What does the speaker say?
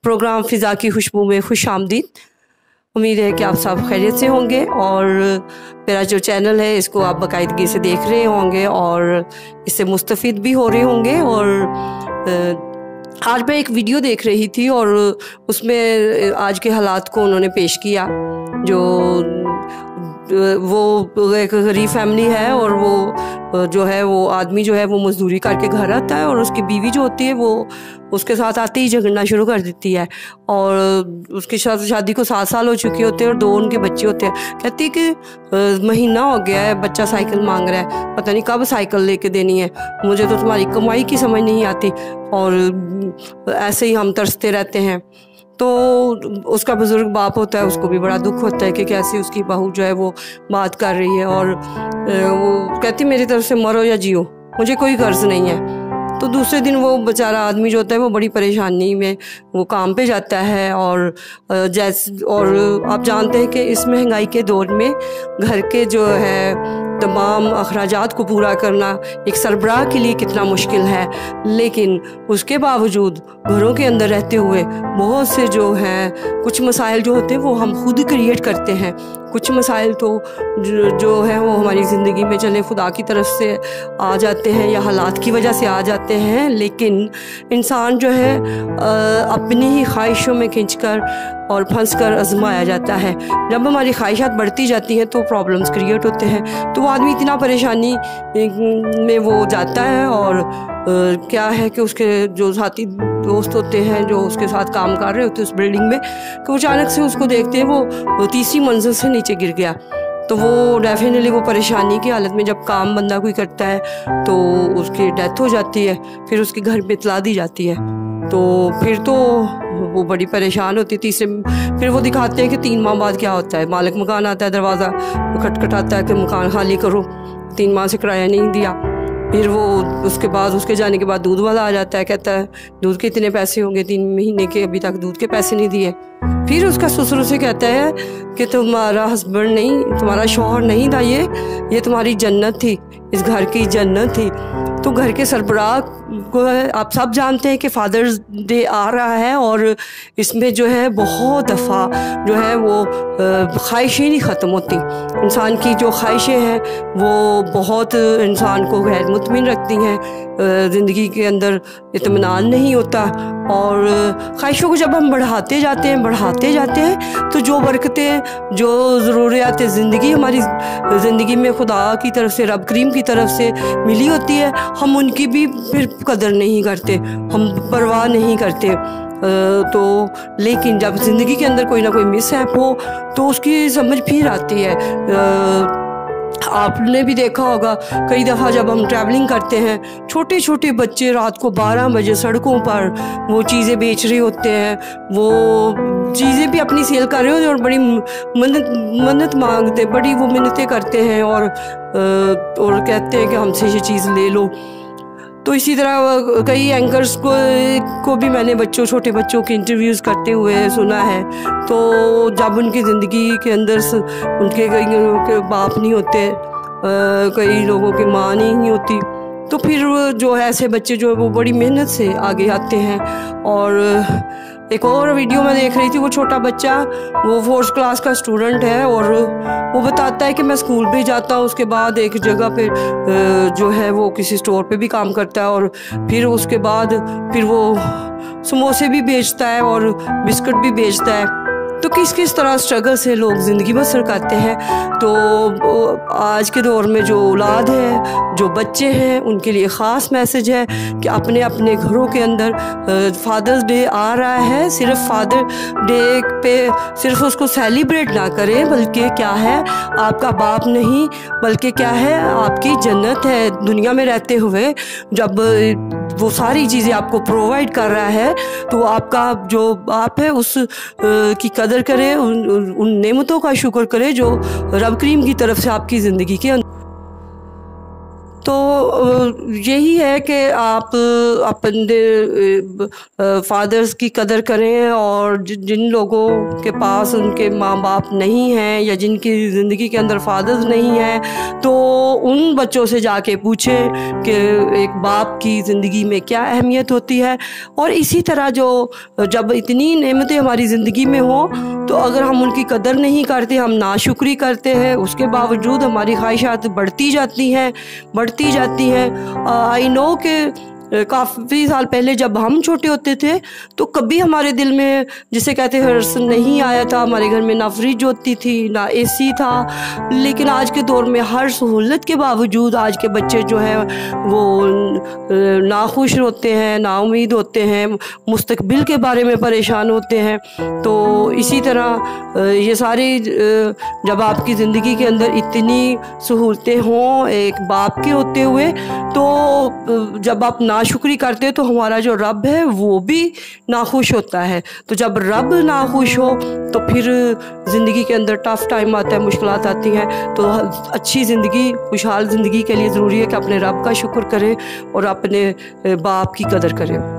Programme फ़िज़ा की खुशबू में खुश आमदीद। उम्मीद है कि आप सब खैरियत से होंगे और मेरा जो चैनल है इसको आप बाकायदगी से देख रहे होंगे और इससे मुस्तफ़ीद भी हो रहे होंगे। और आज मैं एक वीडियो देख रही थी और उसमें आज के हालात को उन्होंने पेश किया। जो वो एक गरीब फैमिली है और वो जो है वो आदमी जो है वो मजदूरी करके घर आता है और उसकी बीवी जो होती है वो उसके साथ आते ही झगड़ना शुरू कर देती है। और उसकी शादी को 7 साल हो चुके होते हैं और 2 उनके बच्चे होते हैं। कहती है कि महीना हो गया है, बच्चा साइकिल मांग रहा है, पता नहीं कब साइकिल लेके देनी है, मुझे तो तुम्हारी कमाई की समझ नहीं आती। और ऐसे ही हम तरसते रहते हैं। तो उसका बुजुर्ग बाप होता है, उसको भी बड़ा दुख होता है कि कैसे उसकी बहू जो है वो बात कर रही है। और वो कहती मेरी तरफ से मरो या जियो, मुझे कोई गर्ज नहीं है। तो दूसरे दिन वो बेचारा आदमी जो होता है वो बड़ी परेशानी में वो काम पे जाता है। और आप जानते हैं कि इस महंगाई के दौर में घर के जो है तमाम अखराजात को पूरा करना एक सरबराह के लिए कितना मुश्किल है। लेकिन उसके बावजूद घरों के अंदर रहते हुए बहुत से जो हैं कुछ मसाइल जो होते हैं वो हम खुद क्रिएट करते हैं। कुछ मसाइल तो जो है वो हमारी ज़िंदगी में चले खुदा की तरफ से आ जाते हैं या हालात की वजह से आ जाते हैं। लेकिन इंसान जो है अपनी ही ख्वाहिशों में खिंचकर और फंस कर आजमाया जाता है। जब हमारी ख्वाहिशात बढ़ती जाती हैं तो प्रॉब्लम्स क्रिएट होते हैं। तो वो आदमी इतना परेशानी में वो जाता है और क्या है कि उसके जो साथी दोस्त होते हैं जो उसके साथ काम कर रहे होते हैं उस बिल्डिंग में, कि वो अचानक से उसको देखते हैं वो तीसरी मंजिल से नीचे गिर गया। तो वो डेफिनेटली वो परेशानी की हालत में जब काम बंदा कोई करता है तो उसकी डेथ हो जाती है, फिर उसके घर में इतला दी जाती है। तो फिर तो वो बड़ी परेशान होती है। फिर वो दिखाते हैं कि 3 माह बाद क्या होता है। मालिक मकान आता है, दरवाज़ा खटखटाता है कि मकान खाली करो, 3 माह से किराया नहीं दिया। फिर वो उसके बाद उसके जाने के बाद दूध वाला आ जाता है, कहता है दूध के इतने पैसे होंगे, 3 महीने के अभी तक दूध के पैसे नहीं दिए। फिर उसका ससुर से कहता है कि तुम्हारा हस्बैंड नहीं, तुम्हारा शौहर नहीं था, ये तुम्हारी जन्नत थी, इस घर की जन्नत थी। तो घर के सरबराह को आप सब जानते हैं कि फादर्स डे आ रहा है और इसमें जो है बहुत दफ़ा जो है वो ख्वाहिशें नहीं ख़त्म होती। इंसान की जो ख्वाहिशें हैं वो बहुत इंसान को गैर मुतमिन रखती हैं, ज़िंदगी के अंदर इत्मीनान नहीं होता। और ख्वाहिशों को जब हम बढ़ाते जाते हैं तो जो बरकतें जो ज़रूरियात ज़िंदगी हमारी ज़िंदगी में खुदा की तरफ से, रब करीम की तरफ से मिली होती है, हम उनकी भी फिर कदर नहीं करते, हम परवाह नहीं करते। तो लेकिन जब ज़िंदगी के अंदर कोई ना कोई मिसहैप हो तो उसकी समझ फिर आती है। आपने भी देखा होगा कई दफ़ा जब हम ट्रैवलिंग करते हैं, छोटे छोटे बच्चे रात को 12 बजे सड़कों पर वो चीज़ें बेच रहे होते हैं, वो चीज़ें भी अपनी सेल कर रहे होते हैं और बड़ी मन्नत मांगते, बड़ी वो मिन्नतें करते हैं और कहते हैं कि हमसे ये चीज़ ले लो। तो इसी तरह कई एंकर्स को भी मैंने छोटे बच्चों के इंटरव्यूज़ करते हुए सुना है। तो जब उनकी ज़िंदगी के अंदर उनके कई बाप नहीं होते, कई लोगों की माँ नहीं होती, तो फिर जो है ऐसे बच्चे जो है वो बड़ी मेहनत से आगे आते हैं। और एक और वीडियो में देख रही थी, वो छोटा बच्चा वो 4th क्लास का स्टूडेंट है और वो बताता है कि मैं स्कूल भी जाता हूँ, उसके बाद एक जगह पे जो है वो किसी स्टोर पे भी काम करता है और फिर उसके बाद फिर वो समोसे भी बेचता है और बिस्कुट भी बेचता है। तो किस तरह स्ट्रगल से लोग ज़िंदगी बसर करते हैं। तो आज के दौर में जो औलाद है, जो बच्चे हैं, उनके लिए ख़ास मैसेज है कि अपने अपने घरों के अंदर फादर्स डे आ रहा है, सिर्फ फादर डे पे सिर्फ उसको सेलिब्रेट ना करें, बल्कि क्या है आपका बाप नहीं बल्कि क्या है आपकी जन्नत है। दुनिया में रहते हुए जब वो सारी चीज़ें आपको प्रोवाइड कर रहा है तो आपका जो बाप है उस की कदर करें, उन नेमतों का शुक्र करें जो रब करीम की तरफ से आपकी ज़िंदगी के अंदर। तो यही है कि आप अपने फादर्स की कदर करें, और जिन लोगों के पास उनके माँ बाप नहीं हैं या जिनकी ज़िंदगी के अंदर फादर्स नहीं हैं, तो उन बच्चों से जाके पूछें कि एक बाप की ज़िंदगी में क्या अहमियत होती है। और इसी तरह जो जब इतनी नेमतें हमारी ज़िंदगी में हो, तो अगर हम उनकी कदर नहीं करते, हम नाशुक्री करते हैं, उसके बावजूद हमारी ख्वाहिशात बढ़ती जाती हैं। आई नो कि काफ़ी साल पहले जब हम छोटे होते थे तो कभी हमारे दिल में, जिसे कहते हैं, हर्ष नहीं आया था। हमारे घर में ना फ्रिज होती थी, ना एसी था। लेकिन आज के दौर में हर सहूलत के बावजूद आज के बच्चे जो हैं वो नाखुश होते हैं, नाउम्मीद होते हैं, मुस्तकबिल के बारे में परेशान होते हैं। तो इसी तरह ये सारी, जब आपकी ज़िंदगी के अंदर इतनी सहूलतें हों एक बाप के होते हुए, तो जब आप नाशुक्री करते हो तो हमारा जो रब है वो भी नाखुश होता है। तो जब रब नाखुश हो तो फिर ज़िंदगी के अंदर टफ़ टाइम आता है, मुश्किलात आती हैं। तो अच्छी ज़िंदगी, खुशहाल ज़िंदगी के लिए ज़रूरी है कि अपने रब का शुक्र करें और अपने बाप की कदर करें।